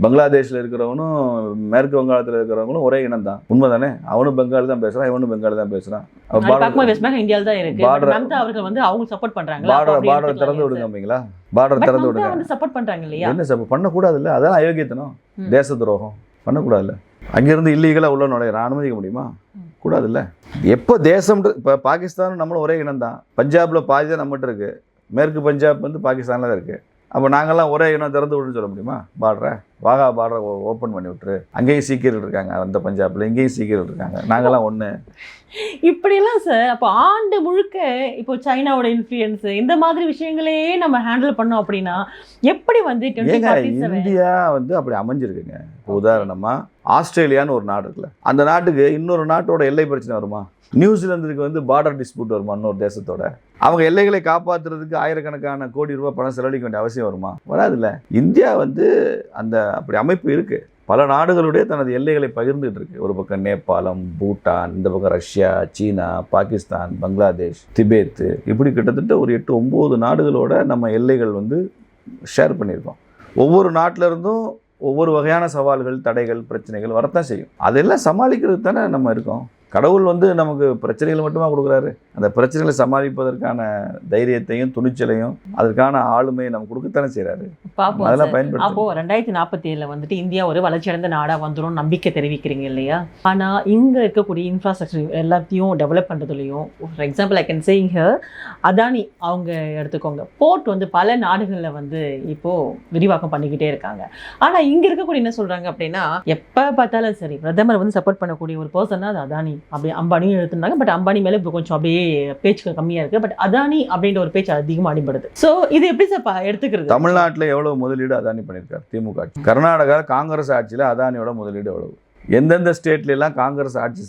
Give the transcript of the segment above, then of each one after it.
பங்களாதேஷில் இருக்கிறவனும் மேற்கு வங்காளத்தில் இருக்கிறவங்களும் ஒரே இனம் தான். உண்மை தானே? அவனும் பெங்காலி தான் பேசுகிறான், இவனும் பெங்காலி தான் பேசுகிறான். இந்தியாவில் தான் இருக்கு. அவர்கள் வந்து அவங்க சப்போர்ட் பண்றாங்க. பார்டர் திறந்து விடுங்கங்களா? பார்டர் திறந்து விடுங்க. சப்போர்ட் பண்றாங்க இல்லையா? என்ன சப்போர்ட் பண்ணக்கூடாது இல்லை? அதான் அயோக்கியத்தனம், தேச துரோகம். பண்ணக்கூடாது இல்லை? அங்கிருந்து இல்லீகலாக உள்ள நுழையிற அனுமதிக்க முடியுமா? கூடாது இல்லை? எப்போ தேசம் இப்போ பாகிஸ்தானும் நம்மளும் ஒரே இனம் தான். பஞ்சாபில் பாதி தான் நம்மகிட்ட இருக்குது, மேற்கு பஞ்சாப் வந்து பாகிஸ்தானில் தான் இருக்குது. அப்போ நாங்கள்லாம் ஒரே இனம் திறந்து விடுன்னு சொல்ல முடியுமா? பார்டரை வாகா பார்டரை ஓப்பன் பண்ணி விட்டுரு. அங்கேயும் சீக்கிரம் இருக்காங்க, அந்த பஞ்சாபில் இங்கேயும் சீக்கிரம் இருக்காங்க, நாங்கள்லாம் ஒன்று. இப்படிலாம் சார் அப்போ ஆண்டு முழுக்க இப்போ சைனாவோட இன்ஃப்ளூயன்ஸ் இந்த மாதிரி விஷயங்களே நம்ம ஹேண்டில் பண்ணோம் அப்படின்னா எப்படி வந்து இந்தியா வந்து அப்படி அமைஞ்சிருக்குங்க. இப்போ உதாரணமாக ஆஸ்திரேலியான்னு ஒரு நாடு இருக்குல்ல, அந்த நாட்டுக்கு இன்னொரு நாட்டோட எல்லை பிரச்சனை வருமா? நியூசிலாந்துக்கு வந்து பார்டர் டிஸ்பியூட் வருமா இன்னொரு தேசத்தோட? அவங்க எல்லைகளை காப்பாற்றுறதுக்கு ஆயிரக்கணக்கான கோடி ரூபாய் பணம் செலவழிக்க வேண்டிய அவசியம் வருமா? வராதுல்ல. இந்தியா வந்து அந்த அப்படி அமைப்பு இருக்குது. பல நாடுகளுடைய தனது எல்லைகளை பகிர்ந்துட்டு இருக்கு. ஒரு பக்கம் நேபாளம், பூட்டான், இந்த பக்கம் ரஷ்யா, சீனா, பாகிஸ்தான், பங்களாதேஷ், திபேத்து, இப்படி கிட்டத்தட்ட ஒரு 8-9 நாடுகளோட நம்ம எல்லைகள் வந்து ஷேர் பண்ணியிருக்கோம். ஒவ்வொரு நாட்டில இருந்தும் ஒவ்வொரு வகையான சவால்கள், தடைகள், பிரச்சனைகள் வரத்தான் செய்யும். அதெல்லாம் சமாளிக்கிறது தானே நம்ம இருக்கோம். கடவுள் வந்து நமக்கு பிரச்சனைகள் மட்டுமா கொடுக்குறாரு? அந்த பிரச்சனைகளை சமாளிப்பதற்கான தைரியத்தையும் துணிச்சலையும் அதற்கான ஆளுமையை நம்ம கொடுக்கத்தானே செய்கிறாரு. அதெல்லாம் பயன்படுத்தி அப்போ 2047 வந்துட்டு இந்தியா ஒரு வளர்ச்சியடைந்த நாடாக வந்துடும் நம்பிக்கை தெரிவிக்கிறீங்க இல்லையா? ஆனால் இங்கே இருக்கக்கூடிய இன்ஃப்ராஸ்ட்ரக்சர் எல்லாத்தையும் டெவலப் பண்ணுறதுலையும், for example I can say here Adani அவங்க எடுத்துக்கோங்க, போர்ட் வந்து பல நாடுகளில் வந்து இப்போது விரிவாக்கம் பண்ணிக்கிட்டே இருக்காங்க. ஆனால் இங்கே இருக்கக்கூடிய என்ன சொல்கிறாங்க அப்படின்னா, எப்போ பார்த்தாலும் சரி பிரதமர் வந்து சப்போர்ட் பண்ணக்கூடிய ஒரு பர்சன் தான் அது அதானி. அப்படி அம்பானியும் எடுத்துருந்தாங்க. பட் அம்பானி மேலே இப்போ கொஞ்சம் அப்படியே பேச்சு கம்மியாக இருக்குது. பட் அதானி அப்படின்ற ஒரு பேச்சு அதிகமாக அடிபடுது. ஸோ இது எப்படி சார் எடுத்துக்கிறது? தமிழ்நாட்டில் எவ்வளோ முதலீடு அதானி பண்ணியிருக்காரு திமுக ஆட்சி. கர்நாடகா காங்கிரஸ் ஆட்சியில் அதானியோட முதலீடு எவ்வளவு? எந்தெந்த ஸ்டேட்லாம் காங்கிரஸ் ஆட்சி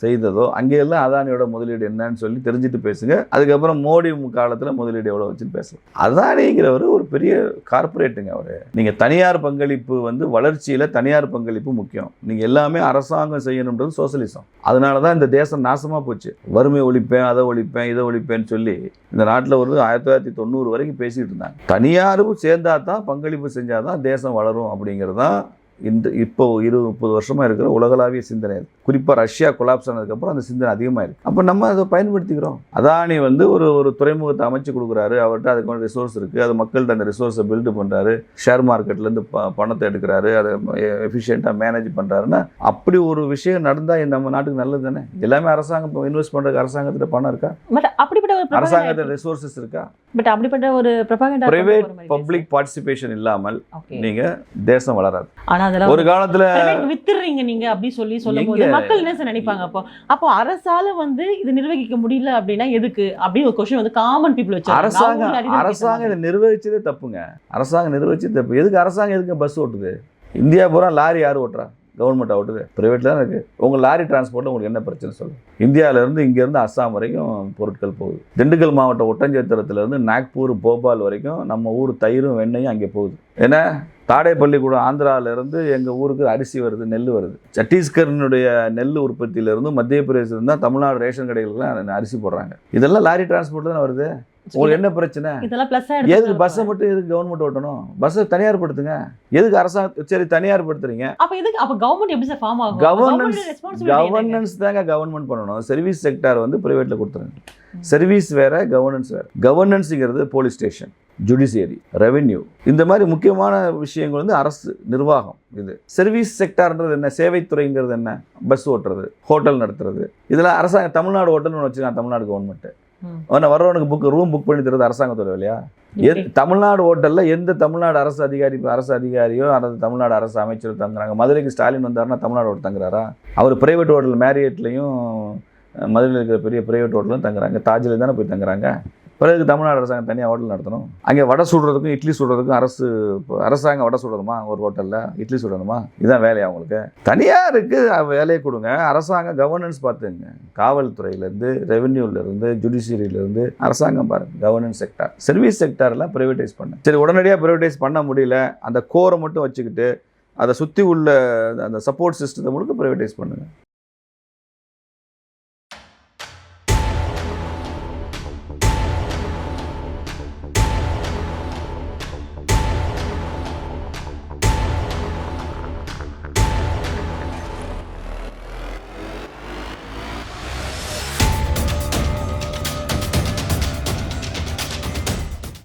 செய்ததோ அங்கேயெல்லாம் அதானியோட முதலீடு என்னன்னு சொல்லி தெரிஞ்சுட்டு பேசுங்க. அதுக்கப்புறம் மோடி காலத்தில் முதலீடு எவ்வளோ வச்சுன்னு பேசலாம். அதானிங்கிறவர் ஒரு பெரிய கார்பரேட்டுங்க. அவர் நீங்கள் தனியார் பங்களிப்பு வந்து வளர்ச்சியில் தனியார் பங்களிப்பு முக்கியம். நீங்கள் எல்லாமே அரசாங்கம் செய்யணுன்றது சோசியலிசம். அதனால தான் இந்த தேசம் நாசமாக போச்சு. வறுமை ஒழிப்பேன், அதை ஒழிப்பேன், இதை ஒழிப்பேன்னு சொல்லி இந்த நாட்டில் ஒரு 1990 வரைக்கும் பேசிகிட்டு இருந்தாங்க. தனியாரும் சேர்ந்தா தான், பங்களிப்பு செஞ்சால் தான் தேசம் வளரும் அப்படிங்கிறது தான் இப்போ 20-30 வருஷமாக இருக்கிற உலகளாவிய சிந்தனை. குறிப்பாக ரஷ்யா கொலாப்ஸ் ஆனதுக்கப்புறம் அந்த சிந்தனை அதிகமாக இருக்குது. அப்போ நம்ம அதை பயன்படுத்திக்கிறோம். அதானி வந்து ஒரு துறைமுகத்தை அமைச்சு கொடுக்குறாரு, அவர்கிட்ட அதுக்கான ரிசோர்ஸ் இருக்குது, அது மக்கள்கிட்ட அந்த ரிசோர்ஸை பில்டு பண்ணுறாரு, ஷேர் மார்க்கெட்லேருந்து பணத்தை எடுக்கிறாரு, அதை எஃபிஷியண்ட்டாக மேனேஜ் பண்ணுறாருன்னா அப்படி ஒரு விஷயம் நடந்தால் நம்ம நாட்டுக்கு நல்லது தானே? எல்லாமே அரசாங்கம் இன்வெஸ்ட் பண்ணுறதுக்கு அரசாங்கத்திட்ட பணம் இருக்கா? அப்படிப்பட்ட ஒரு அரசாங்கத்தில் ரிசோர்ஸஸ் இருக்கா? பட் அப்படிப்பட்ட ஒரு பிரைவேட் பப்ளிக் பார்ட்டிசிபேஷன் இல்லாமல் நீங்கள் தேசம் வளராது. ஒரு காலத்துல வித்துறீங்க நீங்க அப்படி சொல்லும்போது மக்கள் என்ன நினைப்பாங்க? அப்போ அரசால வந்து இது நிர்வகிக்க முடியல அப்படின்னா எதுக்கு அப்படி ஒரு क्वेश्चन வந்து காமன் பீப்புள் வச்சு அரசாங்கம் இதை நிர்வகிச்சதே தப்புங்க. அரசாங்கம் நிர்வகிச்சது தப்பு. எதுக்கு அரசாங்கம் எதுக்கு பஸ் ஓட்டுது? இந்தியா பூரா லாரி யார் ஓட்டுறா? கவர்மெண்ட் ஓட்டுது. பிரைவேட்ல தான் இருக்குது. உங்கள் லாரி டிரான்ஸ்போர்ட்டில் உங்களுக்கு என்ன பிரச்சனை சொல்லு? இந்தியாவிலேருந்து இங்கேருந்து அஸ்ஸாம் வரைக்கும் பொருட்கள் போகுது. திண்டுக்கல் மாவட்டம் ஒட்டஞ்சத்திரத்துலேருந்து நாக்பூர், போபால் வரைக்கும் நம்ம ஊர் தயிரும் வெண்ணையும் அங்கே போகுது. ஏன்னா தாடேப்பள்ளிக்கூடம் ஆந்திராவிலேருந்து எங்கள் ஊருக்கு அரிசி வருது, நெல் வருது. சத்தீஸ்கரினுடைய நெல் உற்பத்தியிலேருந்து மத்திய பிரதேசம் தான் தமிழ்நாடு ரேஷன் கடைகளுக்குலாம் அரிசி போடுறாங்க. இதெல்லாம் லாரி டிரான்ஸ்போர்ட் தானே வருது. உங்களுக்கு என்ன பிரச்சனை? எதுக்கு பஸ்ஸை மட்டும் எதுக்கு கவர்மெண்ட் ஓட்டணும்? பஸ்ஸை தனியார்படுத்துங்க. எதுக்கு அரசாங்கம் சரி தனியார்படுத்துறீங்க? கவர்னன்ஸ் தாங்க கவர்மெண்ட் பண்ணணும். சர்வீஸ் செக்டார் வந்து பிரைவேட்ல கொடுத்துருங்க. சர்வீஸ் வேற, கவர்னன்ஸ் வேற. கவர்னன்ஸுங்கிறது போலீஸ் ஸ்டேஷன், ஜுடிஷியரி, ரெவென்யூ, இந்த மாதிரி முக்கியமான விஷயங்கள் வந்து அரசு நிர்வாகம். இது சர்வீஸ் செக்டார்ன்றது என்ன? சேவைத்துறைங்கிறது என்ன? பஸ் ஓட்டுறது, ஹோட்டல் நடத்துறது, இதெல்லாம் அரசாங்கம். தமிழ்நாடு ஹோட்டல்னு ஒன்று வச்சுருக்காங்க தமிழ்நாடு கவர்மெண்ட். வர்றவனுக்கு ரூம் புக் பண்ணி தருவது அரசாங்கத்தோட இல்லையா? தமிழ்நாடு ஹோட்டலில் எந்த தமிழ்நாடு அரசு அதிகாரியோ அல்லது தமிழ்நாடு அரசு அமைச்சர் தங்குறாங்க? மதுரைக்கு ஸ்டாலின் வந்தாருன்னா தமிழ்நாடு ஹோட்டல் தங்குறாரா? அவர் பிரைவேட் ஹோட்டல் மேரியட்லையும் மதுரையில் இருக்கிற பெரிய பிரைவேட் ஹோட்டலும் தங்குறாங்க. தாஜில் தானே போய் தங்குறாங்க. பிறகு தமிழ்நாடு அரசாங்கம் தனியாக ஹோட்டல் நடத்தணும். அங்கே வடை சுடுறதுக்கும் இட்லி சுடுறதுக்கும் அரசாங்கம் வடை சுடணுமா? ஒரு ஹோட்டலில் இட்லி சுடணுமா? இதுதான் வேலையா அவங்களுக்கு? தனியாருக்கு வேலையை கொடுங்க. அரசாங்கம் கவர்னன்ஸ் பார்த்துங்க. காவல்துறையிலேருந்து, ரெவென்யூலேருந்து, ஜுடிஷியரியிலேருந்து அரசாங்கம் பாருங்கள். கவர்னன்ஸ் செக்டார், சர்வீஸ் செக்டார்லாம் ப்ரைவேட்டைஸ் பண்ண. சரி, உடனடியாக ப்ரைவேட்டைஸ் பண்ண முடியல, அந்த கோரை மட்டும் வச்சுக்கிட்டு அதை சுற்றி உள்ள அந்த சப்போர்ட் சிஸ்டத்தை முழுக்க ப்ரைவேட்டைஸ் பண்ணுங்கள்.